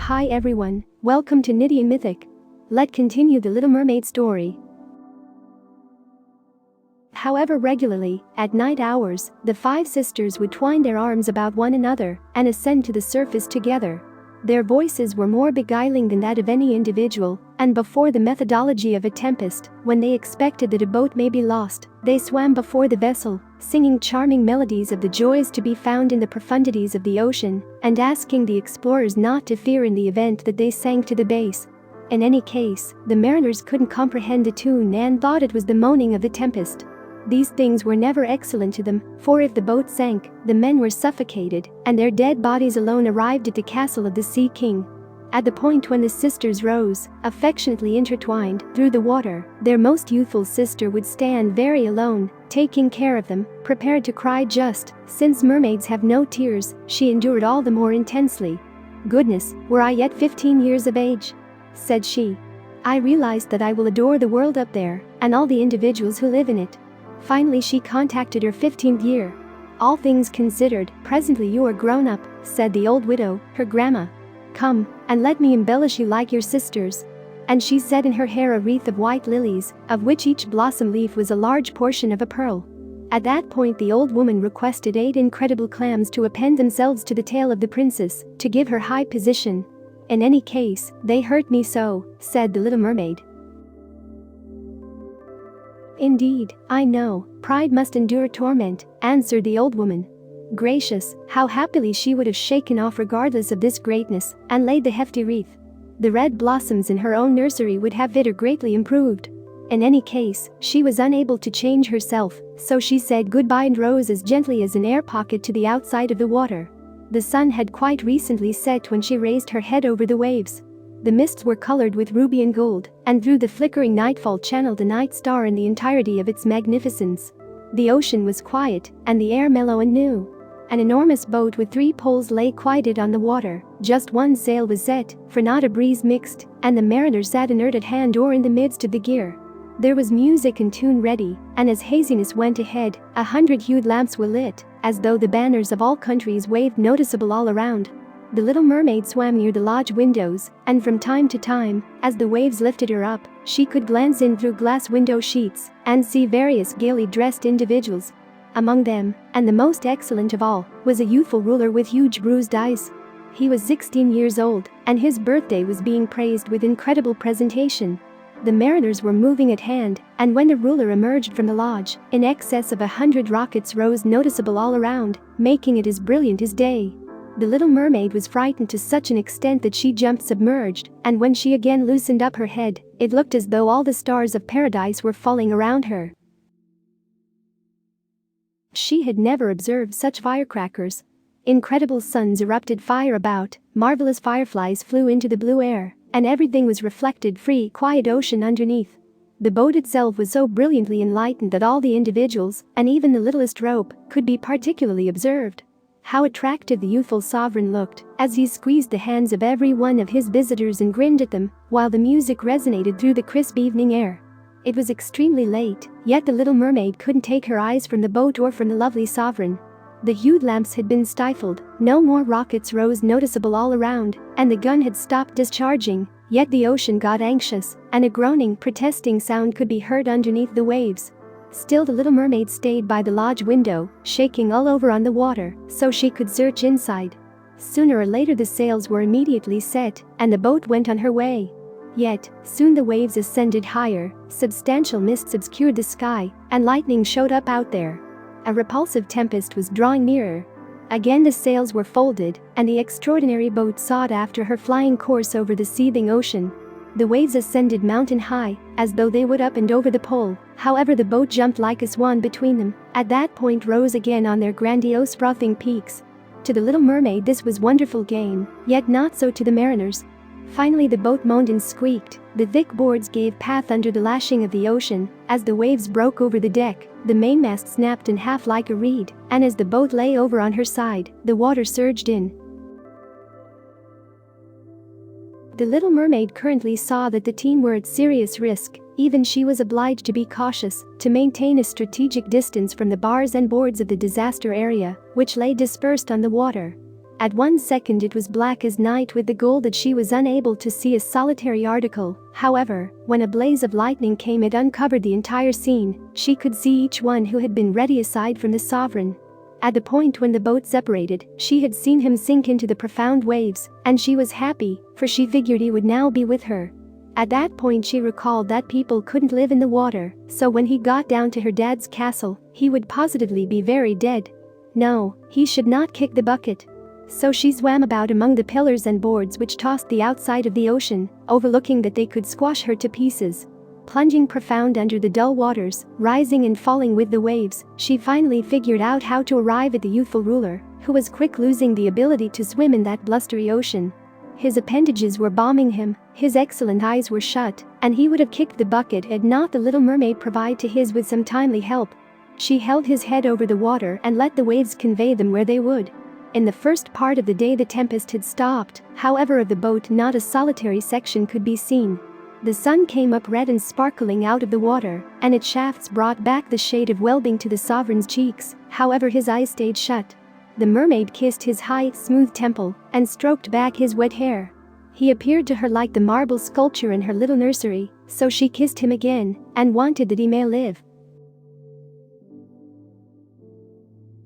Hi everyone, welcome to Nitty and Mythic. Let's continue the Little Mermaid story. However, regularly, at night hours, the five sisters would twine their arms about one another and ascend to the surface together. Their voices were more beguiling than that of any individual, and before the methodology of a tempest, when they expected that a boat may be lost, they swam before the vessel, singing charming melodies of the joys to be found in the profundities of the ocean, and asking the explorers not to fear in the event that they sank to the base. In any case, the mariners couldn't comprehend the tune and thought it was the moaning of the tempest. These things were never excellent to them, for if the boat sank, the men were suffocated, and their dead bodies alone arrived at the castle of the Sea King. At the point when the sisters rose, affectionately intertwined, through the water, their most youthful sister would stand very alone, taking care of them, prepared to cry just, since mermaids have no tears, she endured all the more intensely. "Goodness, were I yet 15 years of age," said she. "I realized that I will adore the world up there, and all the individuals who live in it." Finally she contacted her 15th year. "All things considered, presently you are grown up," said the old widow, her grandma. "Come, and let me embellish you like your sisters." And she set in her hair a wreath of white lilies, of which each blossom leaf was a large portion of a pearl. At that point the old woman requested 8 incredible clams to append themselves to the tail of the princess, to give her high position. "In any case, they hurt me so," said the Little Mermaid. "Indeed, I know, pride must endure torment," answered the old woman. Gracious, how happily she would have shaken off regardless of this greatness, and laid the hefty wreath. The red blossoms in her own nursery would have fit her greatly improved. In any case, she was unable to change herself, so she said goodbye and rose as gently as an air pocket to the outside of the water. The sun had quite recently set when she raised her head over the waves. The mists were colored with ruby and gold, and through the flickering nightfall channeled a night star in the entirety of its magnificence. The ocean was quiet, and the air mellow and new. An enormous boat with 3 poles lay quieted on the water, just one sail was set, for not a breeze mixed, and the mariners sat inert at hand or in the midst of the gear. There was music and tune ready, and as haziness went ahead, 100-hued lamps were lit, as though the banners of all countries waved noticeable all around. The Little Mermaid swam near the lodge windows, and from time to time, as the waves lifted her up, she could glance in through glass window sheets and see various gaily dressed individuals. Among them, and the most excellent of all, was a youthful ruler with huge bruised eyes. He was 16 years old, and his birthday was being praised with incredible presentation. The mariners were moving at hand, and when the ruler emerged from the lodge, in excess of 100 rockets rose noticeable all around, making it as brilliant as day. The Little Mermaid was frightened to such an extent that she jumped submerged, and when she again loosened up her head, it looked as though all the stars of paradise were falling around her. She had never observed such firecrackers. Incredible suns erupted fire about, marvelous fireflies flew into the blue air, and everything was reflected free, quiet ocean underneath. The boat itself was so brilliantly enlightened that all the individuals, and even the littlest rope, could be particularly observed. How attractive the youthful sovereign looked, as he squeezed the hands of every one of his visitors and grinned at them, while the music resonated through the crisp evening air. It was extremely late, yet the Little Mermaid couldn't take her eyes from the boat or from the lovely sovereign. The hued lamps had been stifled, no more rockets rose noticeable all around, and the gun had stopped discharging, yet the ocean got anxious, and a groaning, protesting sound could be heard underneath the waves. Still the Little Mermaid stayed by the lodge window, shaking all over on the water, so she could search inside. Sooner or later the sails were immediately set, and the boat went on her way. Yet, soon the waves ascended higher, substantial mists obscured the sky, and lightning showed up out there. A repulsive tempest was drawing nearer. Again the sails were folded, and the extraordinary boat sought after her flying course over the seething ocean. The waves ascended mountain high, as though they would up and over the pole, however the boat jumped like a swan between them, at that point rose again on their grandiose frothing peaks. To the Little Mermaid this was wonderful game, yet not so to the mariners. Finally the boat moaned and squeaked, the thick boards gave path under the lashing of the ocean, as the waves broke over the deck, the mainmast snapped in half like a reed, and as the boat lay over on her side, the water surged in. The Little Mermaid currently saw that the team were at serious risk, even she was obliged to be cautious, to maintain a strategic distance from the bars and boards of the disaster area, which lay dispersed on the water. At 1 second it was black as night with the gold that she was unable to see a solitary article. However, when a blaze of lightning came it uncovered the entire scene. She could see each one who had been ready aside from the sovereign. At the point when the boat separated, she had seen him sink into the profound waves, and she was happy, for she figured he would now be with her. At that point she recalled that people couldn't live in the water, so when he got down to her dad's castle, he would positively be very dead. No, he should not kick the bucket. So she swam about among the pillars and boards which tossed the outside of the ocean, overlooking that they could squash her to pieces. Plunging profound under the dull waters, rising and falling with the waves, she finally figured out how to arrive at the youthful ruler, who was quick losing the ability to swim in that blustery ocean. His appendages were bombing him, his excellent eyes were shut, and he would have kicked the bucket had not the little mermaid provided to his with some timely help. She held his head over the water and let the waves convey them where they would. In the first part of the day the tempest had stopped, however of the boat not a solitary section could be seen. The sun came up red and sparkling out of the water, and its shafts brought back the shade of well-being to the sovereign's cheeks, however his eyes stayed shut. The mermaid kissed his high, smooth temple, and stroked back his wet hair. He appeared to her like the marble sculpture in her little nursery, so she kissed him again, and wanted that he may live.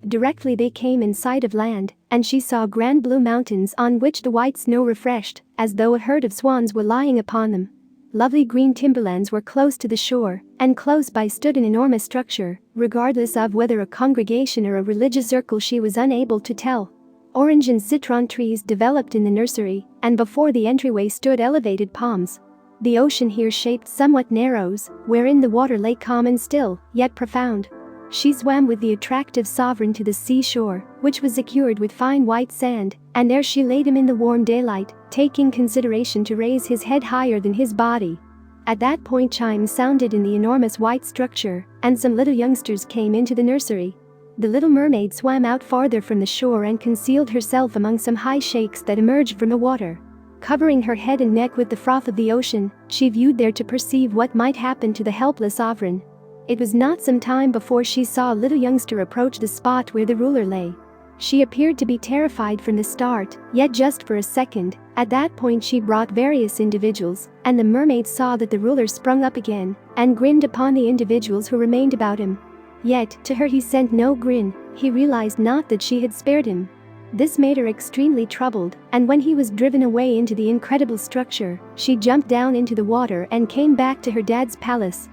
Directly they came in sight of land, and she saw grand blue mountains on which the white snow refreshed, as though a herd of swans were lying upon them. Lovely green timberlands were close to the shore, and close by stood an enormous structure, regardless of whether a congregation or a religious circle she was unable to tell. Orange and citron trees developed in the nursery, and before the entryway stood elevated palms. The ocean here shaped somewhat narrows, wherein the water lay calm and still, yet profound. She swam with the attractive sovereign to the seashore, which was secured with fine white sand, and there she laid him in the warm daylight, taking consideration to raise his head higher than his body. At that point chimes sounded in the enormous white structure, and some little youngsters came into the nursery. The little mermaid swam out farther from the shore and concealed herself among some high shakes that emerged from the water. Covering her head and neck with the froth of the ocean, she viewed there to perceive what might happen to the helpless sovereign. It was not some time before she saw a little youngster approach the spot where the ruler lay. She appeared to be terrified from the start, yet just for a second. At that point she brought various individuals, and the mermaid saw that the ruler sprung up again, and grinned upon the individuals who remained about him. Yet, to her he sent no grin, he realized not that she had spared him. This made her extremely troubled, and when he was driven away into the incredible structure, she jumped down into the water and came back to her dad's palace.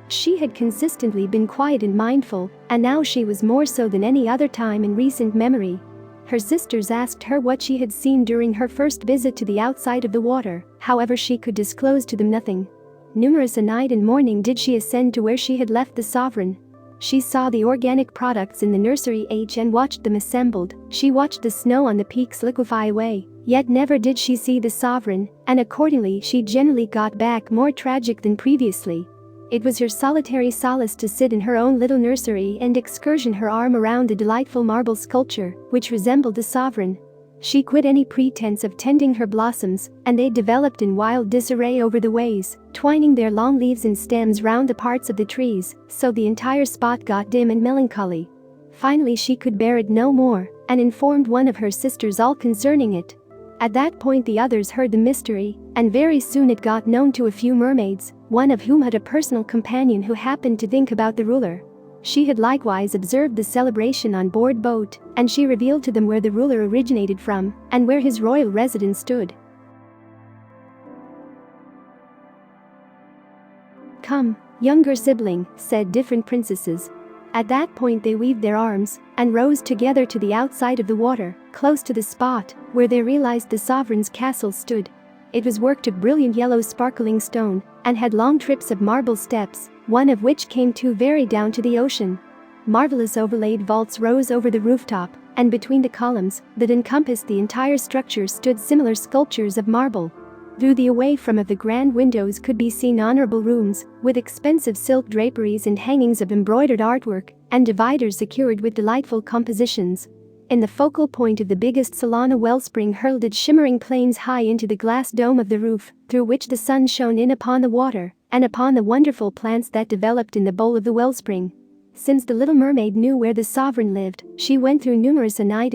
She had consistently been quiet and mindful, and now she was more so than any other time in recent memory. Her sisters asked her what she had seen during her first visit to the outside of the water, however she could disclose to them nothing. Numerous a night and morning did she ascend to where she had left the sovereign. She saw the organic products in the nursery and watched them assembled. She watched the snow on the peaks liquefy away, yet never did she see the sovereign, and accordingly she generally got back more tragic than previously. It was her solitary solace to sit in her own little nursery and excursion her arm around the delightful marble sculpture, which resembled the sovereign. She quit any pretense of tending her blossoms, and they developed in wild disarray over the ways, twining their long leaves and stems round the parts of the trees, so the entire spot got dim and melancholy. Finally she could bear it no more, and informed one of her sisters all concerning it. At that point the others heard the mystery, and very soon it got known to a few mermaids, one of whom had a personal companion who happened to think about the ruler. She had likewise observed the celebration on board boat, and she revealed to them where the ruler originated from, and where his royal residence stood. "Come, younger sibling," said different princesses. At that point they weaved their arms, and rose together to the outside of the water, close to the spot where they realized the sovereign's castle stood. It was worked of brilliant yellow sparkling stone, and had long trips of marble steps, one of which came too very down to the ocean. Marvelous overlaid vaults rose over the rooftop, and between the columns that encompassed the entire structure stood similar sculptures of marble. Through the away from of the grand windows could be seen honorable rooms, with expensive silk draperies and hangings of embroidered artwork, and dividers secured with delightful compositions. In the focal point of the biggest salon a wellspring hurled its shimmering planes high into the glass dome of the roof, through which the sun shone in upon the water, and upon the wonderful plants that developed in the bowl of the wellspring. Since the little mermaid knew where the sovereign lived, she went through numerous a night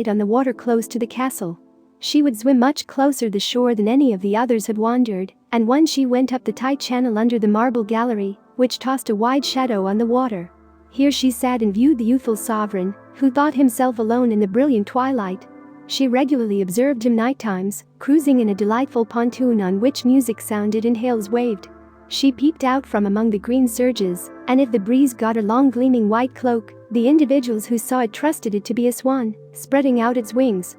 on the water close to the castle. She would swim much closer the shore than any of the others had wandered, and once she went up the tight channel under the marble gallery, which tossed a wide shadow on the water. Here she sat and viewed the youthful sovereign, who thought himself alone in the brilliant twilight. She regularly observed him night times, cruising in a delightful pontoon on which music sounded and hails waved. She peeped out from among the green surges, and if the breeze got her long gleaming white cloak, the individuals who saw it trusted it to be a swan, spreading out its wings.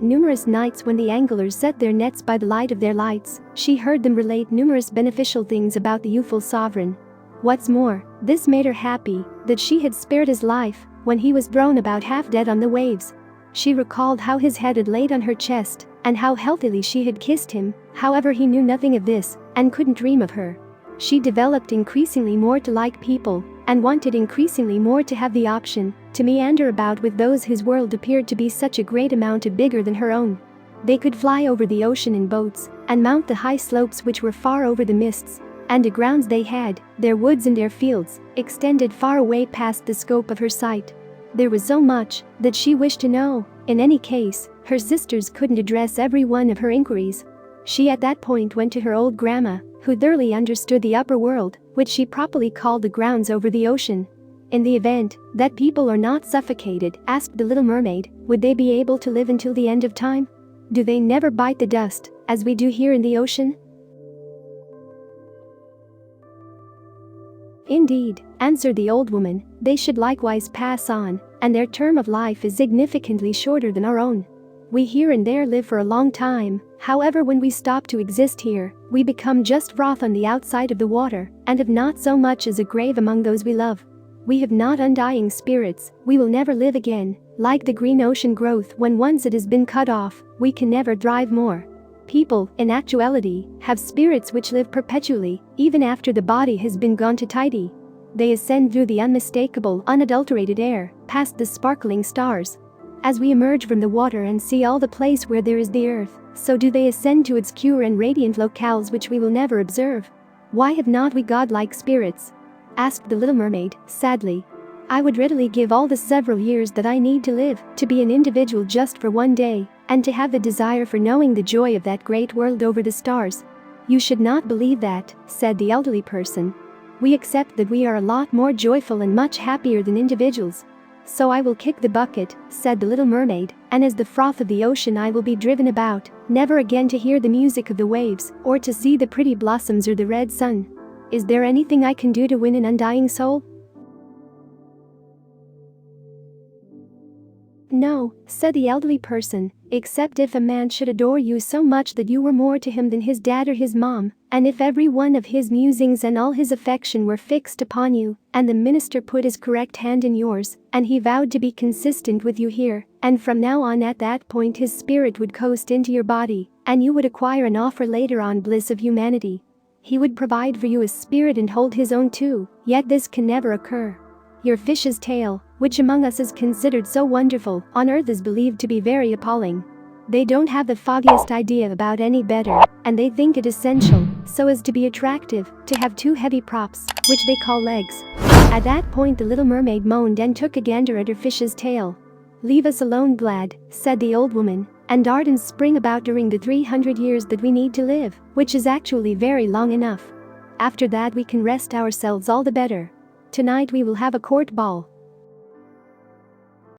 Numerous nights when the anglers set their nets by the light of their lights, she heard them relate numerous beneficial things about the youthful sovereign. What's more, this made her happy, that she had spared his life when he was thrown about half dead on the waves. She recalled how his head had laid on her chest, and how healthily she had kissed him. However, he knew nothing of this, and couldn't dream of her. She developed increasingly more to like people, and wanted increasingly more to have the option to meander about with those whose world appeared to be such a great amount bigger than her own. They could fly over the ocean in boats, and mount the high slopes which were far over the mists, and the grounds they had, their woods and their fields, extended far away past the scope of her sight. There was so much that she wished to know. In any case, her sisters couldn't address every one of her inquiries. She at that point went to her old grandma, who thoroughly understood the upper world, which she properly called the grounds over the ocean. In the event that people are not suffocated, asked the little mermaid, would they be able to live until the end of time? Do they never bite the dust, as we do here in the ocean? Indeed, answered the old woman, they should likewise pass on, and their term of life is significantly shorter than our own. We here and there live for a long time, however when we stop to exist here, we become just froth on the outside of the water, and have not so much as a grave among those we love. We have not undying spirits, we will never live again, like the green ocean growth when once it has been cut off, we can never thrive more. People, in actuality, have spirits which live perpetually, even after the body has been gone to tidy. They ascend through the unmistakable, unadulterated air, past the sparkling stars. As we emerge from the water and see all the place where there is the earth, so do they ascend to its pure and radiant locales which we will never observe. Why have not we godlike spirits? Asked the little mermaid, sadly. I would readily give all the several years that I need to live, to be an individual just for one day, and to have the desire for knowing the joy of that great world over the stars. You should not believe that, said the elderly person. We accept that we are a lot more joyful and much happier than individuals. So I will kick the bucket, said the little mermaid, and as the froth of the ocean I will be driven about, never again to hear the music of the waves, or to see the pretty blossoms or the red sun. Is there anything I can do to win an undying soul? No, said the elderly person, except if a man should adore you so much that you were more to him than his dad or his mom, and if every one of his musings and all his affection were fixed upon you, and the minister put his correct hand in yours, and he vowed to be consistent with you here, and from now on at that point his spirit would coast into your body, and you would acquire and offer later on bliss of humanity. He would provide for you a spirit and hold his own too, yet this can never occur. Your fish's tail, which among us is considered so wonderful, on earth is believed to be very appalling. They don't have the foggiest idea about any better, and they think it essential, so as to be attractive, to have two heavy props, which they call legs. At that point the little mermaid moaned and took a gander at her fish's tail. Leave us alone, Glad, said the old woman, and dart and spring about during the 300 years that we need to live, which is actually very long enough. After that we can rest ourselves all the better. Tonight we will have a court ball.